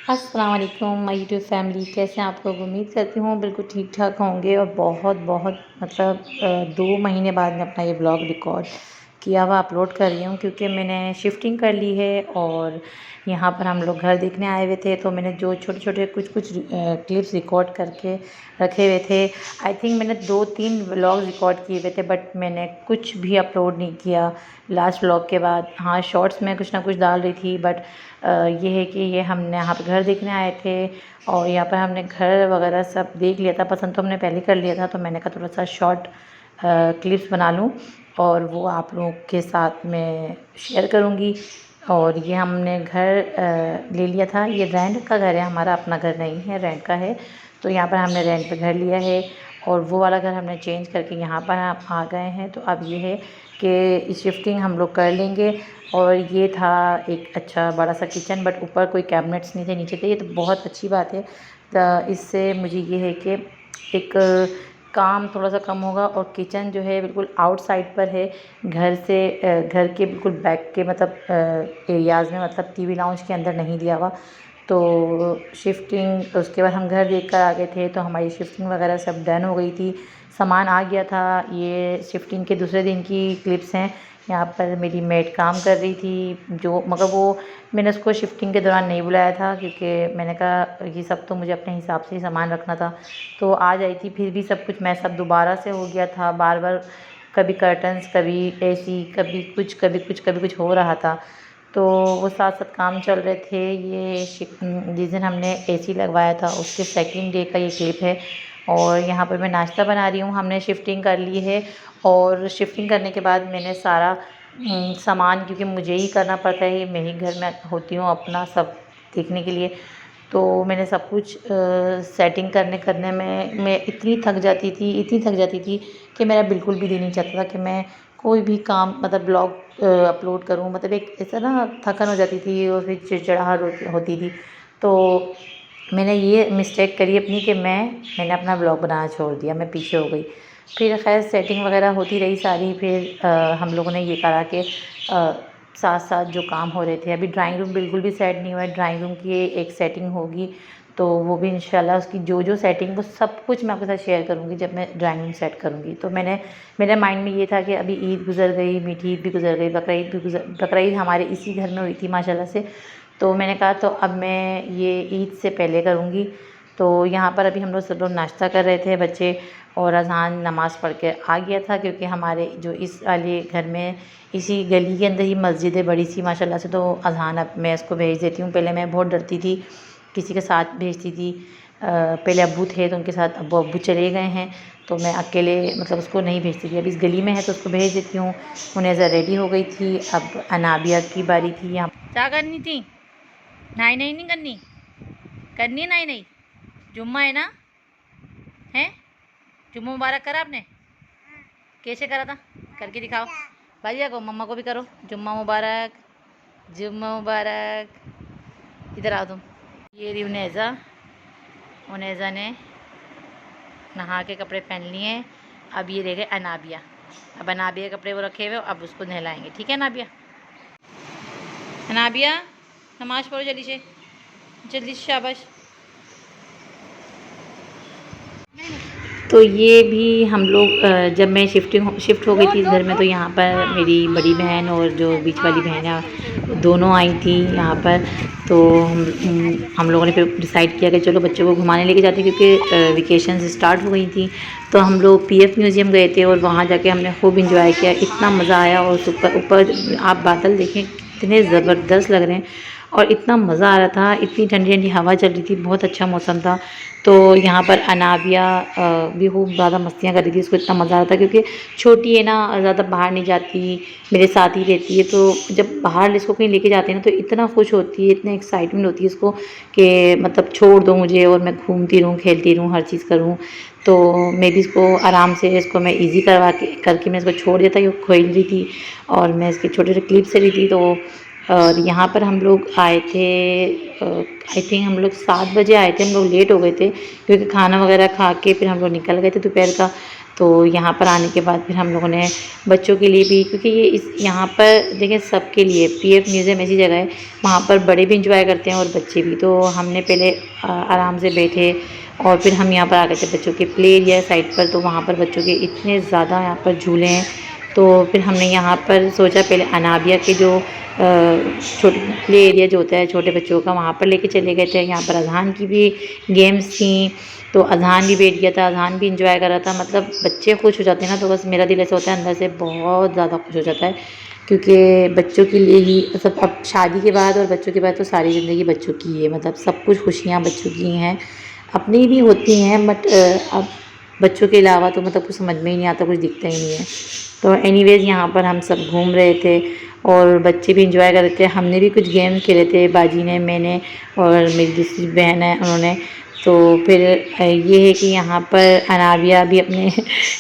अस्सलाम वालेकुम my YouTube family, कैसे हैं आप लोग। उम्मीद करती हूँ बिल्कुल ठीक ठाक होंगे। और बहुत बहुत मतलब 2 महीने बाद मैं अपना ये ब्लॉग रिकॉर्ड किया हुआ अपलोड कर रही हूँ, क्योंकि मैंने शिफ्टिंग कर ली है और यहाँ पर हम लोग घर देखने आए हुए थे। तो मैंने जो छोटे छोटे कुछ कुछ क्लिप्स रिकॉर्ड करके रखे हुए थे। आई थिंक मैंने 2-3 व्लॉग रिकॉर्ड किए हुए थे, बट मैंने कुछ भी अपलोड नहीं किया लास्ट व्लॉग के बाद। हाँ, शॉर्ट्स में कुछ ना कुछ डाल रही थी, बट ये है कि ये हमने यहाँ पर घर देखने आए थे और यहाँ पर हमने घर वगैरह सब देख लिया था। पसंद तो हमने पहले कर लिया था, तो मैंने कहा थोड़ा सा शॉर्ट क्लिप्स बना लूँ और वो आप लोगों के साथ में शेयर करूँगी। और ये हमने घर ले लिया था। ये रेंट का घर है हमारा, अपना घर नहीं है, रेंट का है। तो यहाँ पर हमने रेंट पे घर लिया है और वो वाला घर हमने चेंज करके यहाँ पर आ गए हैं। तो अब ये है कि शिफ्टिंग हम लोग कर लेंगे। और ये था एक अच्छा बड़ा सा किचन, बट ऊपर कोई कैबिनेट्स नहीं थे, नीचे थे। ये तो बहुत अच्छी बात है। तो इससे मुझे ये है कि एक काम थोड़ा सा कम होगा। और किचन जो है बिल्कुल आउटसाइड पर है, घर से घर के बिल्कुल बैक के मतलब एरियाज़ में, मतलब टीवी लाउंज के अंदर नहीं दिया हुआ। तो शिफ्टिंग उसके बाद हम घर देख कर आ गए थे, तो हमारी शिफ्टिंग वगैरह सब डन हो गई थी, सामान आ गया था। ये शिफ्टिंग के दूसरे दिन की क्लिप्स हैं। यहाँ पर मेरी मेड काम कर रही थी, जो मगर वो मैंने उसको शिफ्टिंग के दौरान नहीं बुलाया था, क्योंकि मैंने कहा ये सब तो मुझे अपने हिसाब से ही सामान रखना था। तो आ जाई थी, फिर भी सब कुछ मैस अप दोबारा से हो गया था। बार बार कभी कर्टन्स, कभी एसी, कभी कुछ कभी कुछ कभी कुछ हो रहा था। तो वो साथ साथ काम चल रहे थे। ये जिस दिन हमने एसी लगवाया था उसके सेकंड डे का ये क्लिप है। और यहाँ पर मैं नाश्ता बना रही हूँ। हमने शिफ्टिंग कर ली है और शिफ्टिंग करने के बाद मैंने सारा सामान, क्योंकि मुझे ही करना पड़ता है, मैं ही घर में होती हूँ अपना सब देखने के लिए। तो मैंने सब कुछ सेटिंग करने करने में मैं इतनी थक जाती थी कि मेरा बिल्कुल भी दिल नहीं चाहता था कि मैं कोई भी काम मतलब ब्लॉग अपलोड करूँ। मतलब एक ऐसा ना थकन हो जाती थी और फिर चिड़चिड़ाहट होती थी। तो मैंने ये मिस्टेक करी अपनी कि मैंने अपना ब्लॉग बनाना छोड़ दिया, मैं पीछे हो गई। फिर खैर सेटिंग वगैरह होती रही सारी। फिर हम लोगों ने ये करा कि साथ साथ जो काम हो रहे थे, अभी ड्राइंग रूम बिल्कुल भी सेट नहीं हुआ है। ड्राइंग रूम की एक सेटिंग होगी, तो वो भी इंशाल्लाह उसकी जो सेटिंग, वो सब कुछ मैं आपके साथ शेयर करूँगी जब मैं ड्राइंग रूम सेट करूँगी। तो मेरे माइंड में ये था कि अभी ईद गुज़र गई, मीठी ईद भी गुज़र गई, बकरा ईद हमारे इसी घर में हुई थी माशाल्लाह से। तो मैंने कहा तो अब मैं ये ईद से पहले करूँगी। तो यहाँ पर अभी हम लोग सब लोग नाश्ता कर रहे थे बच्चे, और अज़ान नमाज़ पढ़ के आ गया था, क्योंकि हमारे जो इस वाले घर में इसी गली के अंदर ही मस्जिद है बड़ी सी माशाल्लाह से। तो अज़ान अब मैं इसको भेज देती हूँ। पहले मैं बहुत डरती थी, किसी के साथ भेजती थी। पहले अब्बू थे तो उनके साथ, अब्बू चले गए हैं, तो मैं अकेले मतलब उसको नहीं भेजती थी। अब इस गली में है तो उसको भेज देती हूँ। मुनेज़ा रेडी हो गई थी, अब अनाबिया की बारी थी। यहाँ क्या करनी थी? नाई नहीं करनी, करनी है नाई नहीं। जुम्मा है ना, है? जुम्मा मुबारक करा आपने? कैसे करा था? करके दिखाओ भैया को, मम्मा को भी करो। जुम्मा मुबारक, जुम्मा मुबारक। इधर आओ तुम। ये रही उनेज़ा। उनेज़ा ने नहा के कपड़े पहन लिए। अब ये देखे अनाबिया। अब अनाबिया के कपड़े वो रखे हुए, अब उसको नहलाएंगे। ठीक है अनाबिया? अनाबिया नमाज पढ़ो जल्दी से, जल्दी से, शाबाश। तो ये भी हम लोग जब मैं शिफ्ट हो गई थी इस घर में, तो यहाँ पर मेरी बड़ी बहन और जो बीच वाली बहन है दोनों आई थी यहाँ पर। तो हम लोगों ने फिर डिसाइड किया कि चलो बच्चों को घुमाने लेके जाते, क्योंकि वेकेशन स्टार्ट हो गई थी। तो हम लोग पीएफ म्यूज़ियम गए थे और वहाँ जाके हमने खूब इंजॉय किया, इतना मज़ा आया। और ऊपर आप बादल देखें कितने ज़बरदस्त लग रहे हैं, और इतना मज़ा आ रहा था, इतनी ठंडी ठंडी हवा चल रही थी, बहुत अच्छा मौसम था। तो यहाँ पर अनाबिया भी खूब ज़्यादा मस्तियाँ कर रही थी, उसको इतना मज़ा आ रहा था, क्योंकि छोटी है ना, ज़्यादा बाहर नहीं जाती, मेरे साथ ही रहती है। तो जब बाहर इसको कहीं लेके जाते हैं ना, तो इतना खुश होती है, इतनी एक्साइटमेंट होती है इसको कि मतलब छोड़ दो मुझे और मैं घूमती रहूँ, खेलती रहूँ, हर चीज़ करूँ। तो मैं भी इसको आराम से इसको मैं ईज़ी करके मैं इसको छोड़ देता, ये खेल रही थी और मैं इसके छोटे छोटे क्लिप से रही थी। तो और यहाँ पर हम लोग आए थे, आई थिंक हम लोग 7 बजे आए थे। हम लोग लेट हो गए थे, क्योंकि खाना वगैरह खा के फिर हम लोग निकल गए थे दोपहर का। तो यहाँ पर आने के बाद फिर हम लोगों ने बच्चों के लिए भी, क्योंकि ये इस यहाँ पर देखिए सबके लिए पीएफ म्यूज़ियम ऐसी जगह है, वहाँ पर बड़े भी इंजॉय करते हैं और बच्चे भी। तो हमने पहले आराम से बैठे और फिर हम यहाँ पर आ गए थे बच्चों के प्ले एरिया साइड पर। तो वहाँ पर बच्चों के इतने ज़्यादा यहाँ पर झूले हैं। तो फिर हमने यहाँ पर सोचा पहले अनाबिया के जो छोटे प्ले एरिया जो होता है छोटे बच्चों का, वहाँ पर लेके चले गए थे। यहाँ पर अज़ान की भी गेम्स थी, तो अज़ान भी बैठ गया था, अज़ान भी इंजॉय कर रहा था। मतलब बच्चे खुश हो जाते हैं ना, तो बस मेरा दिल ऐसा होता है अंदर से बहुत ज़्यादा खुश हो जाता है, क्योंकि बच्चों के लिए ही सब, अब शादी के बाद और बच्चों के बाद तो सारी ज़िंदगी बच्चों की है। मतलब सब कुछ खुशियाँ बच्चों की हैं, अपनी भी होती हैं, बट अब बच्चों के अलावा तो मतलब कुछ समझ में ही नहीं आता, कुछ दिखता ही नहीं है। तो एनीवेज़ यहाँ पर हम सब घूम रहे थे और बच्चे भी इंजॉय कर रहे थे। हमने भी कुछ गेम खेले थे, बाजी ने, मैंने और मेरी दूसरी बहन है उन्होंने। तो फिर ये है कि यहाँ पर अनाबिया भी अपने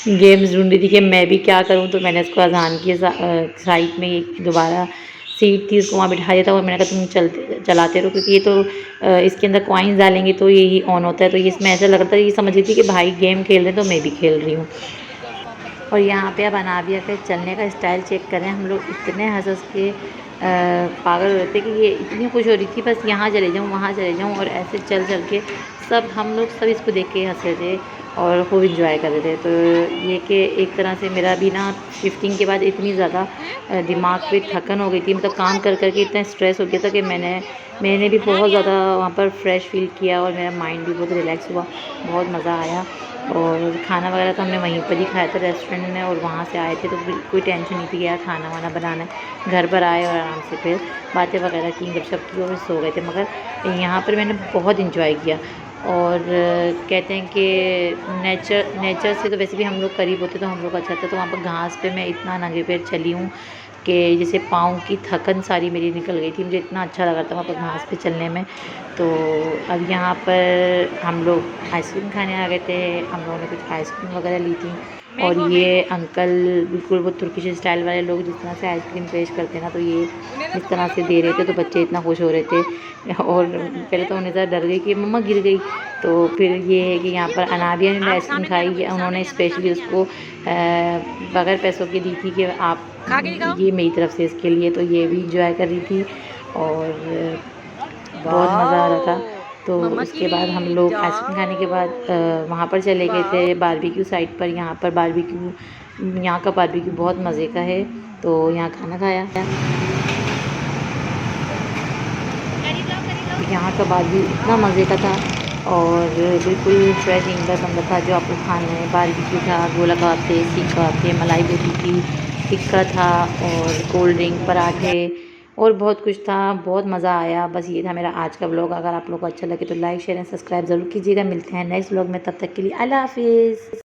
गेम्स ढूंढ रही थी कि मैं भी क्या करूँ। तो मैंने उसको अज़ान की साइड में एक दोबारा सीट थी, उसको वहाँ बिठा दिया था और मैंने कहा तुम चलाते रहो, क्योंकि ये तो इसके अंदर कॉइन्स डालेंगे तो यही ऑन होता है। तो ये इसमें ऐसा लग रहा था, ये समझ रही थी कि भाई गेम खेल रहे हैं तो मैं भी खेल रही हूँ। और यहाँ पे अब अनाबिया के चलने का स्टाइल चेक करें, हम लोग इतने हंस के पागल हो रहे थे कि ये इतनी खुश हो रही थी बस यहाँ चले जाऊँ वहाँ चले जाऊँ, और ऐसे चल चल के सब हम लोग सब इसको देख के हंस रहे थे और खूब इंजॉय कर रहे थे। तो ये कि एक तरह से मेरा भी ना शिफ्टिंग के बाद इतनी ज़्यादा दिमाग पे थकन हो गई थी, मतलब काम कर कर के इतना स्ट्रेस हो गया था कि मैंने भी बहुत ज़्यादा वहाँ पर फ्रेश फील किया और मेरा माइंड भी बहुत रिलैक्स हुआ, बहुत मज़ा आया। और खाना वगैरह तो हमने वहीं पर ही खाया था रेस्टोरेंट में, और वहाँ से आए थे तो कोई टेंशन नहीं थी कि यार खाना वाना बनाना है। घर पर आए और आराम से फिर बातें वगैरह की, गपशप की और सो गए थे। मगर यहाँ पर मैंने बहुत इंजॉय किया। और कहते हैं कि नेचर से तो वैसे भी हम लोग करीब होते तो हम लोग अच्छा था। तो वहाँ पर घास पे मैं इतना नंगे पैर चली हूँ कि जैसे पाँव की थकन सारी मेरी निकल गई थी, मुझे इतना अच्छा लगा था वहाँ पर घास पे चलने में। तो अब यहाँ पर हम लोग आइसक्रीम खाने आ गए थे, हम लोगों ने कुछ आइसक्रीम वगैरह ली थी। और ये अंकल बिल्कुल वो तुर्किश स्टाइल वाले लोग जिस तरह से आइसक्रीम पेश करते हैं ना, तो ये इस तरह से दे रहे थे, तो बच्चे इतना खुश हो रहे थे। और पहले तो उन्हें ज़रा डर गई कि मम्मा गिर गई। तो फिर ये है कि यहाँ पर अनाबिया ने आइसक्रीम खाई, उन्होंने स्पेशली उसको बगैर पैसों की दी थी कि आप ये मेरी तरफ से इसके लिए। तो ये भी इंजॉय कर रही थी और बहुत मज़ा आ रहा था। तो उसके बाद हम लोग आइसक्रीम खाने के बाद वहाँ पर चले गए थे बारबेक्यू साइट पर। यहाँ पर बारबेक्यू, यहाँ का बारबेक्यू बहुत मज़े का है, तो यहाँ खाना खाया। यहाँ का बारबेक्यू इतना मज़े का था और बिल्कुल फ्रेश इंडर बंदा था जो आपको खाना है। बारबेक्यू था, गोला कबाब थे, सीख कबाब थे, मलाई बोटी थी, टिक्का था और कोल्ड ड्रिंक, पराठे और बहुत कुछ था। बहुत मज़ा आया। बस ये था मेरा आज का व्लॉग। अगर आप लोगों को अच्छा लगे तो लाइक शेयर एंड सब्सक्राइब ज़रूर कीजिएगा। मिलते हैं नेक्स्ट व्लॉग में, तब तक के लिए अल्लाह हाफ़िज़।